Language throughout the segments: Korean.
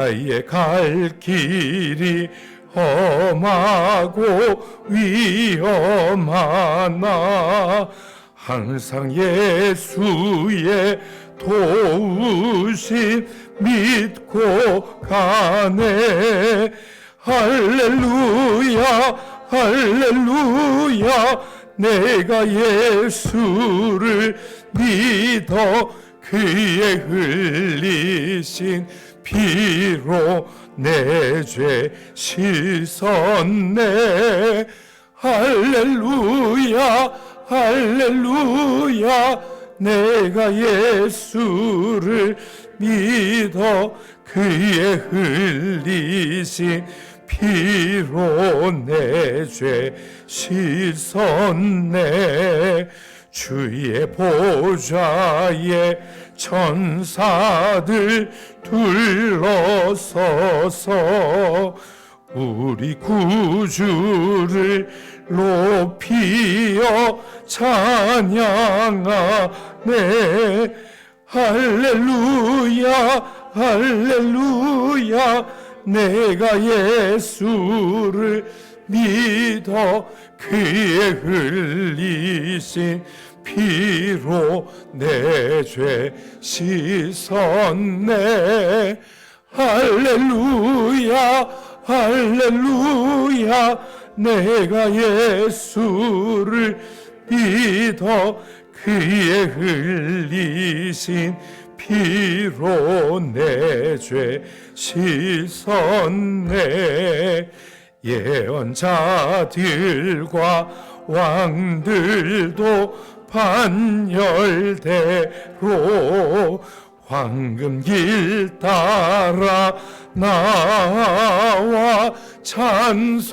나의 갈 길이 험하고 위험하나 항상 예수의 도우심 믿고 가네. 할렐루야 할렐루야 내가 예수를 믿어 그의 흘리신 피로 내 죄 씻었네. 할렐루야 할렐루야 내가 예수를 믿어 그의 흘리신 피로 내 죄 씻었네. 주의 보좌에 천사들 둘러서서 우리 구주를 높이어 찬양하네. 할렐루야 할렐루야 내가 예수를 믿어 그의 흘리신 피로 내 죄 씻었네. 할렐루야 할렐루야 내가 예수를 믿어 그의 흘리신 피로 내 죄 씻었네. 예언자들과 왕들도 반열대로 황금길 따라 나와 찬송하네.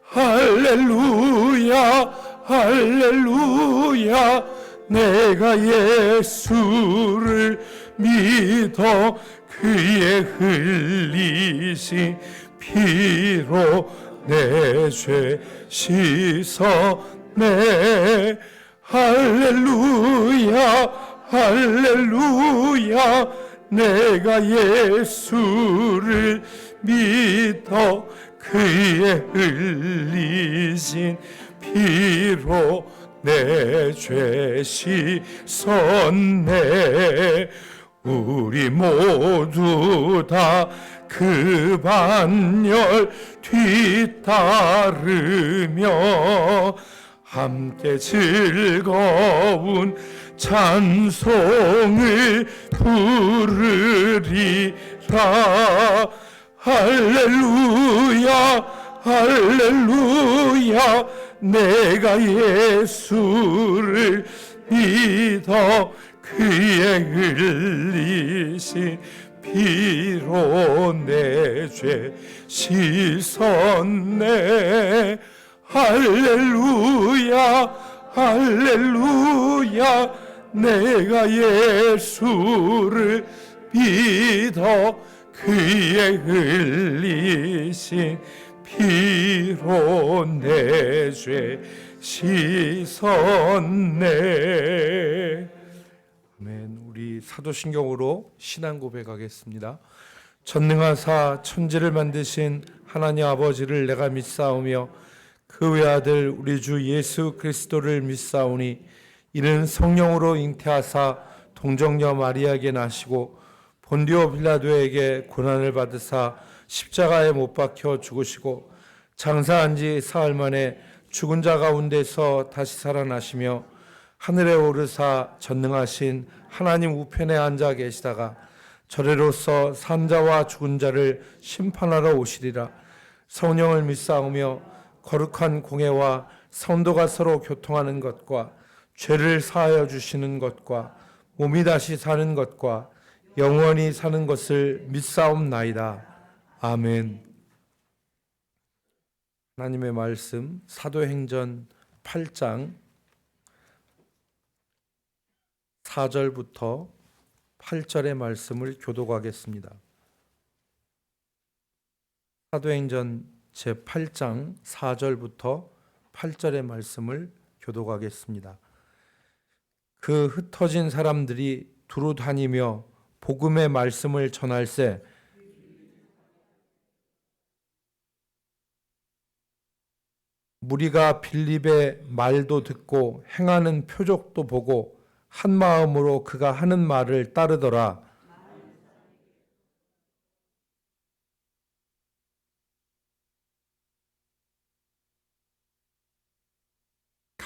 할렐루야 할렐루야 내가 예수를 믿어 그의 흘리신 피로 내 죄 씻었네. 할렐루야 할렐루야 내가 예수를 믿어 그의 흘리신 피로 내 죄 씻었네. 우리 모두 다 그 반열 뒤따르며 함께 즐거운 찬송을 부르리라. 할렐루야 할렐루야 내가 예수를 믿어 그의 흘리신 피로 내 죄 씻었네. 할렐루야 할렐루야 내가 예수를 믿어 그의 흘리신 피로 내 죄 씻었네. 아멘. 우리 사도신경으로 신앙 고백하겠습니다. 전능하사 천지를 만드신 하나님 아버지를 내가 믿사오며 그 외아들 우리 주 예수 그리스도를 믿사오니 이는 성령으로 잉태하사 동정녀 마리아에게 나시고 본디오 빌라도에게 고난을 받으사 십자가에 못 박혀 죽으시고 장사한 지 사흘 만에 죽은 자 가운데서 다시 살아나시며 하늘에 오르사 전능하신 하나님 우편에 앉아 계시다가 저래로서 산자와 죽은 자를 심판하러 오시리라. 성령을 믿사오며 거룩한 공회와 성도가 서로 교통하는 것과 죄를 사하여 주시는 것과 몸이 다시 사는 것과 영원히 사는 것을 믿사옵나이다. 아멘. 하나님의 말씀 사도행전 8장 4절부터 8절의 말씀을 교독하겠습니다. 사도행전 제8장 4절부터 8절의 말씀을 교독하겠습니다. 그 흩어진 사람들이 두루 다니며 복음의 말씀을 전할세 무리가 빌립의 말도 듣고 행하는 표적도 보고 한 마음으로 그가 하는 말을 따르더라.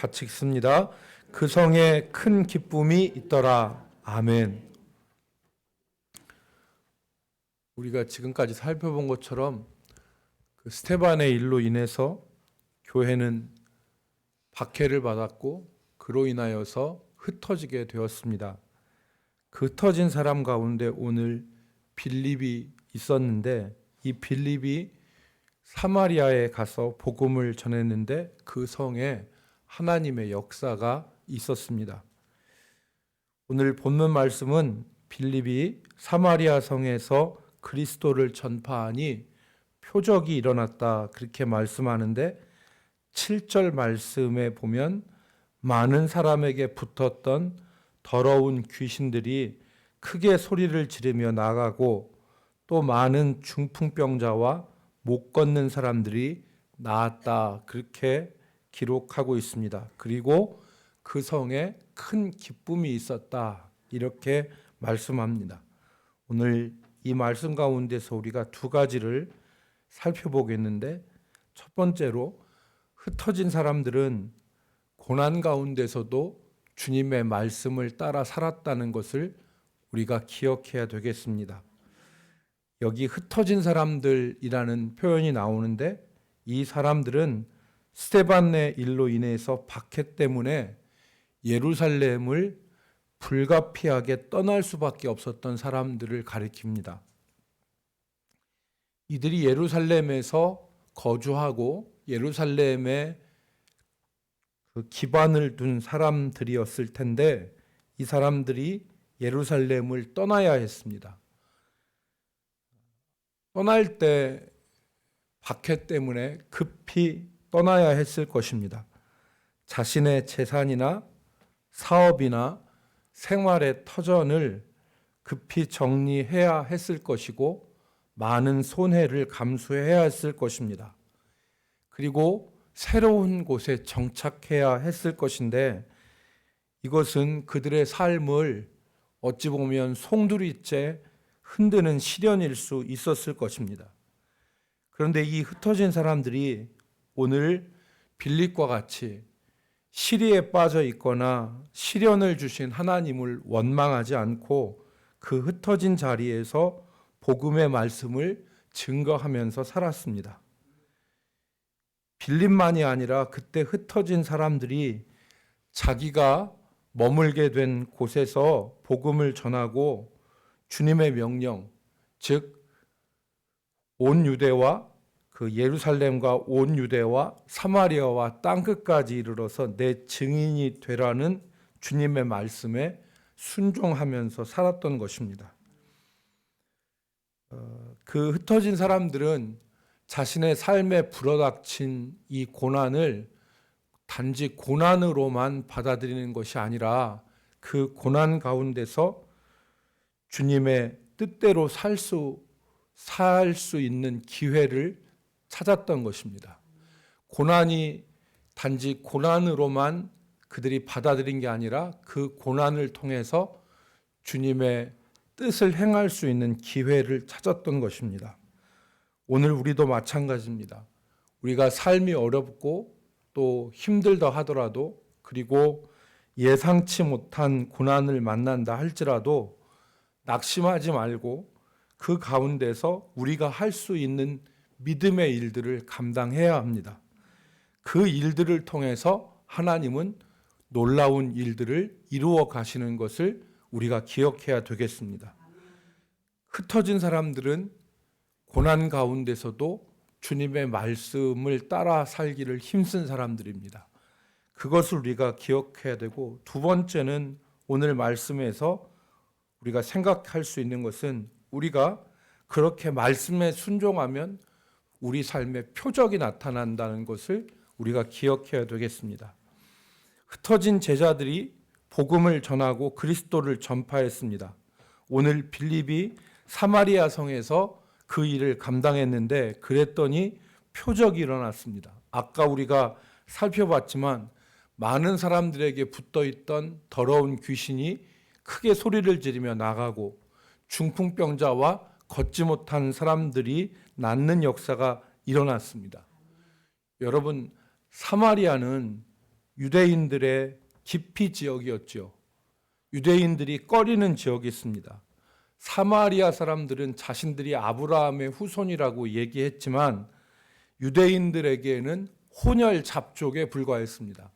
같이 읽습니다. 그 성에 큰 기쁨이 있더라. 아멘. 우리가 지금까지 살펴본 것처럼 그 스데반의 일로 인해서 교회는 박해를 받았고 그로 인하여서 흩어지게 되었습니다. 그 흩어진 사람 가운데 오늘 빌립이 있었는데 이 빌립이 사마리아에 가서 복음을 전했는데 그 성에 하나님의 역사가 있었습니다. 오늘 본문 말씀은 빌립이 사마리아 성에서 그리스도를 전파하니 표적이 일어났다 그렇게 말씀하는데 7절 말씀에 보면 많은 사람에게 붙었던 더러운 귀신들이 크게 소리를 지르며 나가고 또 많은 중풍병자와 못 걷는 사람들이 나았다 그렇게 기록하고 있습니다. 그리고 그 성에 큰 기쁨이 있었다 이렇게 말씀합니다. 오늘 이 말씀 가운데서 우리가 두 가지를 살펴보겠는데 첫 번째로 흩어진 사람들은 고난 가운데서도 주님의 말씀을 따라 살았다는 것을 우리가 기억해야 되겠습니다. 여기 흩어진 사람들이라는 표현이 나오는데 이 사람들은 스데반의 일로 인해서 박해 때문에 예루살렘을 불가피하게 떠날 수밖에 없었던 사람들을 가리킵니다. 이들이 예루살렘에서 거주하고 예루살렘에 그 기반을 둔 사람들이었을 텐데 이 사람들이 예루살렘을 떠나야 했습니다. 떠날 때 박해 때문에 급히 떠나야 했을 것입니다. 자신의 재산이나 사업이나 생활의 터전을 급히 정리해야 했을 것이고 많은 손해를 감수해야 했을 것입니다. 그리고 새로운 곳에 정착해야 했을 것인데 이것은 그들의 삶을 어찌 보면 송두리째 흔드는 시련일 수 있었을 것입니다. 그런데 이 흩어진 사람들이 오늘 빌립과 같이 시리에 빠져 있거나 시련을 주신 하나님을 원망하지 않고 그 흩어진 자리에서 복음의 말씀을 증거하면서 살았습니다. 빌립만이 아니라 그때 흩어진 사람들이 자기가 머물게 된 곳에서 복음을 전하고 주님의 명령, 즉 온 유대와 그 예루살렘과 온 유대와 사마리아와 땅끝까지 이르러서 내 증인이 되라는 주님의 말씀에 순종하면서 살았던 것입니다. 그 흩어진 사람들은 자신의 삶에 불어닥친 이 고난을 단지 고난으로만 받아들이는 것이 아니라 그 고난 가운데서 주님의 뜻대로 살 수 있는 기회를 찾았던 것입니다. 고난이 단지 고난으로만 그들이 받아들인 게 아니라 그 고난을 통해서 주님의 뜻을 행할 수 있는 기회를 찾았던 것입니다. 오늘 우리도 마찬가지입니다. 우리가 삶이 어렵고 또 힘들다 하더라도 그리고 예상치 못한 고난을 만난다 할지라도 낙심하지 말고 그 가운데서 우리가 할 수 있는 믿음의 일들을 감당해야 합니다. 그 일들을 통해서 하나님은 놀라운 일들을 이루어 가시는 것을 우리가 기억해야 되겠습니다. 흩어진 사람들은 고난 가운데서도 주님의 말씀을 따라 살기를 힘쓴 사람들입니다. 그것을 우리가 기억해야 되고 두 번째는 오늘 말씀에서 우리가 생각할 수 있는 것은 우리가 그렇게 말씀에 순종하면 우리 삶에 표적이 나타난다는 것을 우리가 기억해야 되겠습니다. 흩어진 제자들이 복음을 전하고 그리스도를 전파했습니다. 오늘 빌립이 사마리아 성에서 그 일을 감당했는데 그랬더니 표적이 일어났습니다. 아까 우리가 살펴봤지만 많은 사람들에게 붙어있던 더러운 귀신이 크게 소리를 지르며 나가고 중풍병자와 걷지 못한 사람들이 낫는 역사가 일어났습니다. 여러분, 사마리아는 유대인들의 기피 지역이었죠. 유대인들이 꺼리는 지역이 있습니다. 사마리아 사람들은 자신들이 아브라함의 후손이라고 얘기했지만 유대인들에게는 혼혈 잡족에 불과했습니다.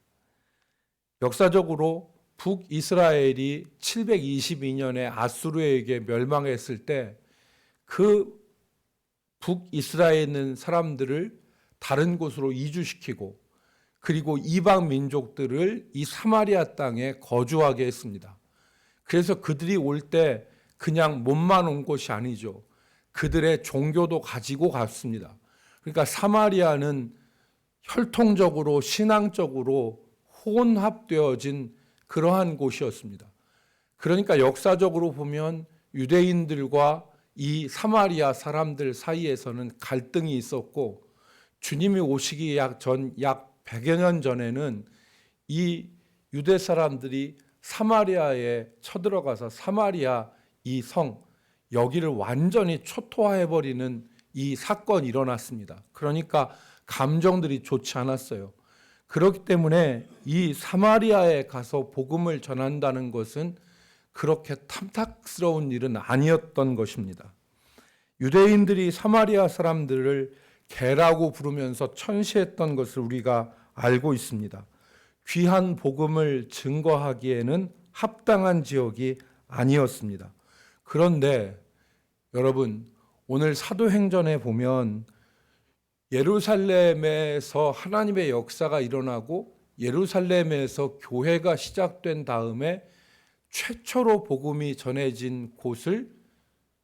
역사적으로 북이스라엘이 722년에 아수르에게 멸망했을 때 그 북이스라엘에 있는 사람들을 다른 곳으로 이주시키고 그리고 이방 민족들을 이 사마리아 땅에 거주하게 했습니다. 그래서 그들이 올 때 그냥 몸만 온 것이 아니죠. 그들의 종교도 가지고 갔습니다. 그러니까 사마리아는 혈통적으로 신앙적으로 혼합되어진 그러한 곳이었습니다. 그러니까 역사적으로 보면 유대인들과 이 사마리아 사람들 사이에서는 갈등이 있었고 주님이 오시기 약 100여 년 전에는 이 유대 사람들이 사마리아에 쳐들어가서 사마리아 이 성 여기를 완전히 초토화해버리는 이 사건이 일어났습니다. 그러니까 감정들이 좋지 않았어요. 그렇기 때문에 이 사마리아에 가서 복음을 전한다는 것은 그렇게 탐탁스러운 일은 아니었던 것입니다. 유대인들이 사마리아 사람들을 개라고 부르면서 천시했던 것을 우리가 알고 있습니다. 귀한 복음을 증거하기에는 합당한 지역이 아니었습니다. 그런데 여러분, 오늘 사도행전에 보면 예루살렘에서 하나님의 역사가 일어나고 예루살렘에서 교회가 시작된 다음에 최초로 복음이 전해진 곳을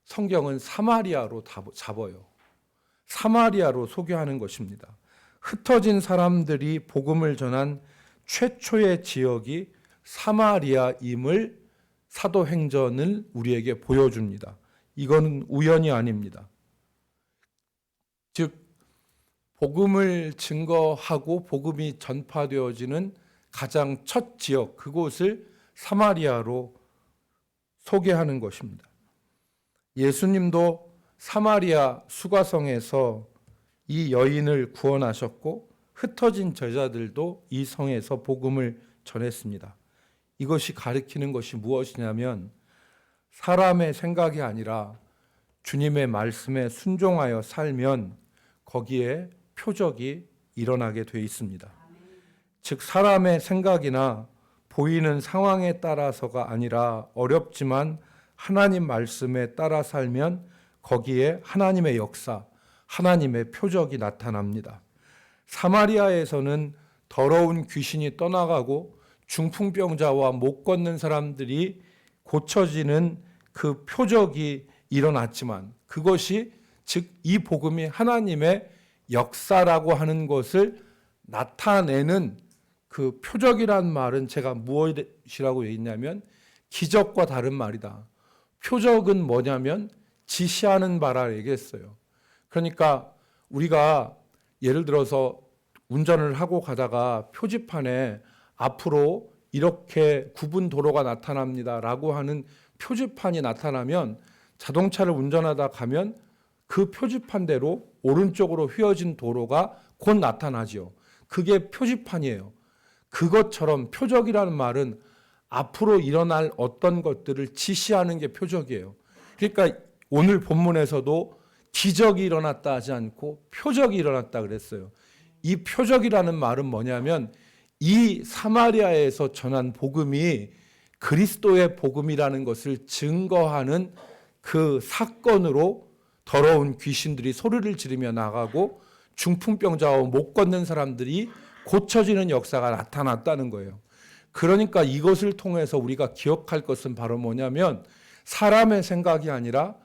성경은 사마리아로 잡아요. 사마리아로 소개하는 것입니다. 흩어진 사람들이 복음을 전한 최초의 지역이 사마리아임을 사도행전은 우리에게 보여줍니다. 이건 우연이 아닙니다. 즉 복음을 증거하고 복음이 전파되어지는 가장 첫 지역, 그곳을 사마리아로 소개하는 것입니다. 예수님도 사마리아 수가성에서 이 여인을 구원하셨고 흩어진 제자들도 이 성에서 복음을 전했습니다. 이것이 가리키는 것이 무엇이냐면 사람의 생각이 아니라 주님의 말씀에 순종하여 살면 거기에 표적이 일어나게 돼 있습니다. 즉 사람의 생각이나 보이는 상황에 따라서가 아니라 어렵지만 하나님 말씀에 따라 살면 거기에 하나님의 역사, 하나님의 표적이 나타납니다. 사마리아에서는 더러운 귀신이 떠나가고 중풍병자와 못 걷는 사람들이 고쳐지는 그 표적이 일어났지만 그것이 즉 이 복음이 하나님의 역사라고 하는 것을 나타내는 그 표적이란 말은 제가 무엇이라고 했냐면 기적과 다른 말이다. 표적은 뭐냐면 지시하는 바라 얘기했어요. 그러니까 우리가 예를 들어서 운전을 하고 가다가 표지판에 앞으로 이렇게 구분 도로가 나타납니다라고 하는 표지판이 나타나면 자동차를 운전하다 가면 그 표지판대로 오른쪽으로 휘어진 도로가 곧 나타나죠. 그게 표지판이에요. 그것처럼 표적이라는 말은 앞으로 일어날 어떤 것들을 지시하는 게 표적이에요. 그러니까 오늘 본문에서도 기적이 일어났다 하지 않고 표적이 일어났다 그랬어요. 이 표적이라는 말은 뭐냐면 이 사마리아에서 전한 복음이 그리스도의 복음이라는 것을 증거하는 그 사건으로 더러운 귀신들이 소리를 지르며 나가고 중풍병자와 못 걷는 사람들이 고쳐지는 역사가 나타났다는 거예요. 그러니까 이것을 통해서 우리가 기억할 것은 바로 뭐냐면 사람의 생각이 아니라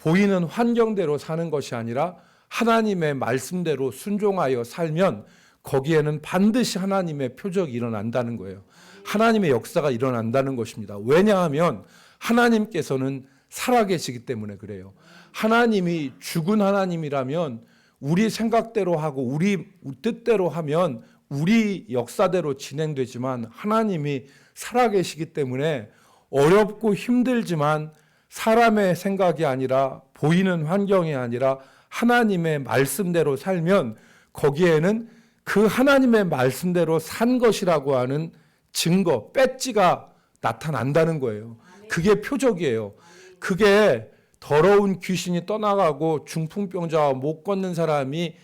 보이는 환경대로 사는 것이 아니라 하나님의 말씀대로 순종하여 살면 거기에는 반드시 하나님의 표적이 일어난다는 거예요. 하나님의 역사가 일어난다는 것입니다. 왜냐하면 하나님께서는 살아계시기 때문에 그래요. 하나님이 죽은 하나님이라면 우리 생각대로 하고 우리 뜻대로 하면 우리 역사대로 진행되지만 하나님이 살아계시기 때문에 어렵고 힘들지만 사람의 생각이 아니라 보이는 환경이 아니라 하나님의 말씀대로 살면 거기에는 그 하나님의 말씀대로 산 것이라고 하는 증거, 배지가 나타난다는 거예요. 그게 표적이에요. 그게 더러운 귀신이 떠나가고 중풍병자와 못 걷는 사람이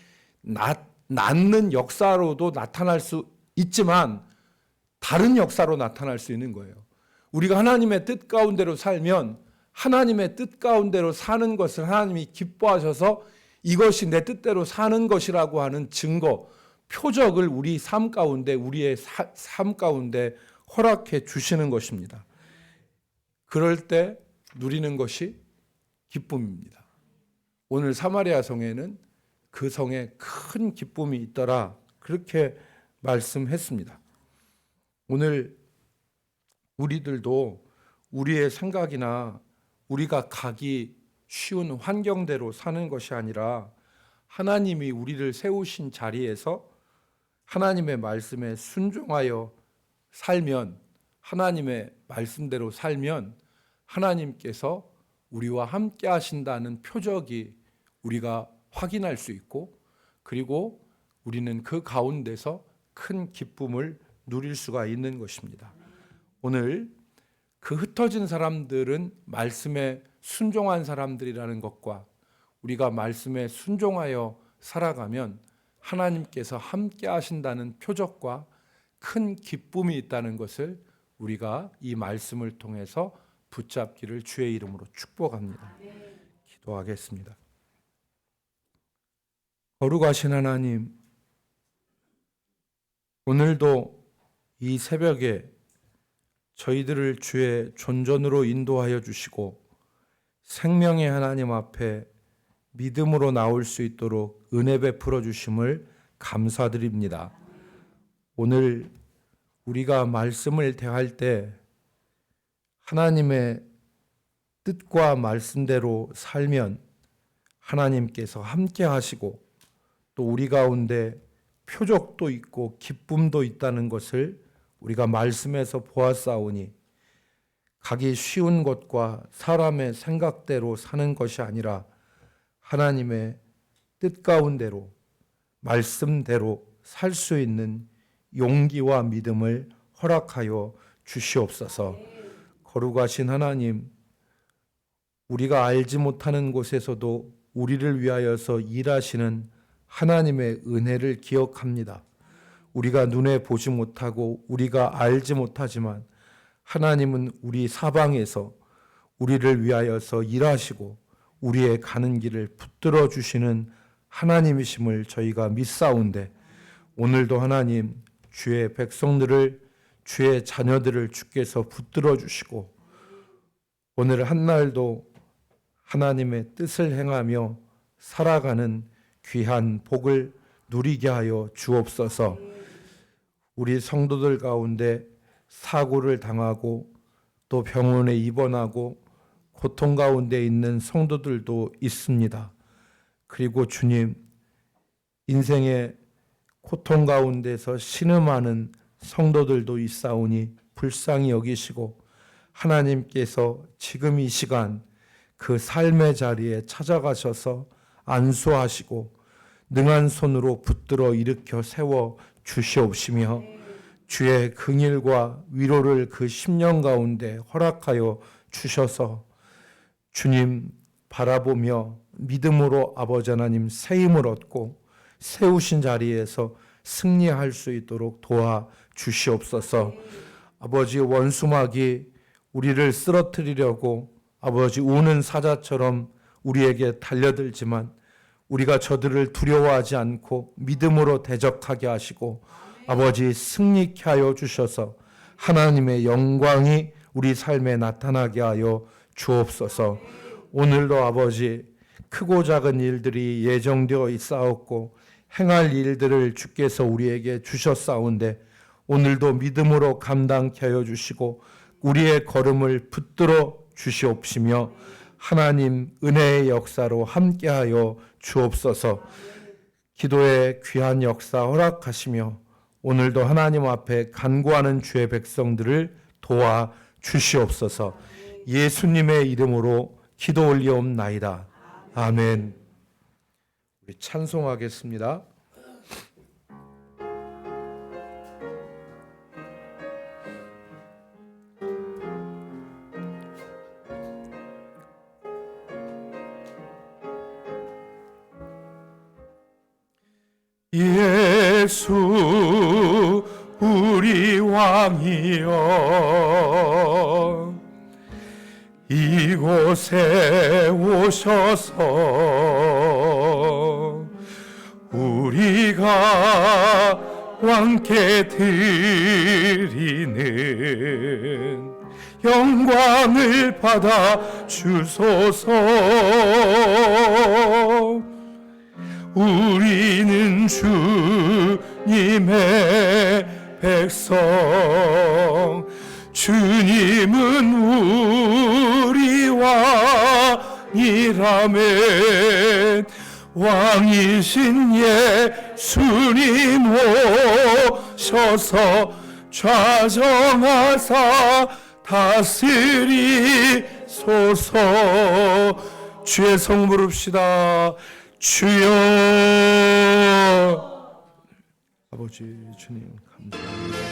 낫는 역사로도 나타날 수 있지만 다른 역사로 나타날 수 있는 거예요. 우리가 하나님의 뜻 가운데로 살면 하나님의 뜻 가운데로 사는 것을 하나님이 기뻐하셔서 이것이 내 뜻대로 사는 것이라고 하는 증거, 표적을 우리 삶 가운데, 우리의 삶 가운데 허락해 주시는 것입니다. 그럴 때 누리는 것이 기쁨입니다. 오늘 사마리아 성에는 그 성에 큰 기쁨이 있더라, 그렇게 말씀했습니다. 오늘 우리들도 우리의 생각이나 우리가 가기 쉬운 환경대로 사는 것이 아니라 하나님이 우리를 세우신 자리에서 하나님의 말씀에 순종하여 살면, 하나님의 말씀대로 살면 하나님께서 우리와 함께 하신다는 표적이 우리가 확인할 수 있고, 그리고 우리는 그 가운데서 큰 기쁨을 누릴 수가 있는 것입니다. 오늘 그 흩어진 사람들은 말씀에 순종한 사람들이라는 것과 우리가 말씀에 순종하여 살아가면 하나님께서 함께 하신다는 표적과 큰 기쁨이 있다는 것을 우리가 이 말씀을 통해서 붙잡기를 주의 이름으로 축복합니다. 기도하겠습니다. 거룩하신 하나님, 오늘도 이 새벽에 저희들을 주의 존전으로 인도하여 주시고 생명의 하나님 앞에 믿음으로 나올 수 있도록 은혜 베풀어 주심을 감사드립니다. 오늘 우리가 말씀을 대할 때 하나님의 뜻과 말씀대로 살면 하나님께서 함께 하시고 또 우리 가운데 표적도 있고 기쁨도 있다는 것을 우리가 말씀에서 보았사오니, 가기 쉬운 것과 사람의 생각대로 사는 것이 아니라 하나님의 뜻 가운데로 말씀대로 살 수 있는 용기와 믿음을 허락하여 주시옵소서. 거룩하신 하나님, 우리가 알지 못하는 곳에서도 우리를 위하여서 일하시는 하나님의 은혜를 기억합니다. 우리가 눈에 보지 못하고 우리가 알지 못하지만 하나님은 우리 사방에서 우리를 위하여서 일하시고 우리의 가는 길을 붙들어 주시는 하나님이심을 저희가 믿사온데, 오늘도 하나님 주의 백성들을, 주의 자녀들을 주께서 붙들어 주시고 오늘 한날도 하나님의 뜻을 행하며 살아가는 귀한 복을 누리게 하여 주옵소서. 우리 성도들 가운데 사고를 당하고 또 병원에 입원하고 고통 가운데 있는 성도들도 있습니다. 그리고 주님, 인생의 고통 가운데서 신음하는 성도들도 있사오니 불쌍히 여기시고 하나님께서 지금 이 시간 그 삶의 자리에 찾아가셔서 안수하시고 능한 손으로 붙들어 일으켜 세워 주시옵시며 주의 긍휼과 위로를 그 10년 가운데 허락하여 주셔서 주님 바라보며 믿음으로 아버지 하나님 새 힘을 얻고 세우신 자리에서 승리할 수 있도록 도와 주시옵소서. 아버지, 원수막이 우리를 쓰러뜨리려고 아버지 우는 사자처럼 우리에게 달려들지만 우리가 저들을 두려워하지 않고 믿음으로 대적하게 하시고 아버지 승리케 하여 주셔서 하나님의 영광이 우리 삶에 나타나게 하여 주옵소서. 오늘도 아버지 크고 작은 일들이 예정되어 있사옵고 행할 일들을 주께서 우리에게 주셨사온데 오늘도 믿음으로 감당케 하여 주시고 우리의 걸음을 붙들어 주시옵시며 하나님 은혜의 역사로 함께하여 주옵소서. 기도의 귀한 역사 허락하시며 오늘도 하나님 앞에 간구하는 주의 백성들을 도와 주시옵소서. 예수님의 이름으로 기도 올리옵나이다. 아멘. 우리 찬송하겠습니다. 예수 우리 왕이여 이곳에 오셔서 우리가 왕께 드리는 영광을 받아 주소서. 우리는 주님의 백성, 주님은 우리와 왕이라면 왕이신 예수님 오셔서 좌정하사 다스리소서. 주의 성 부릅시다. 주여. 아버지 주님 감사합니다.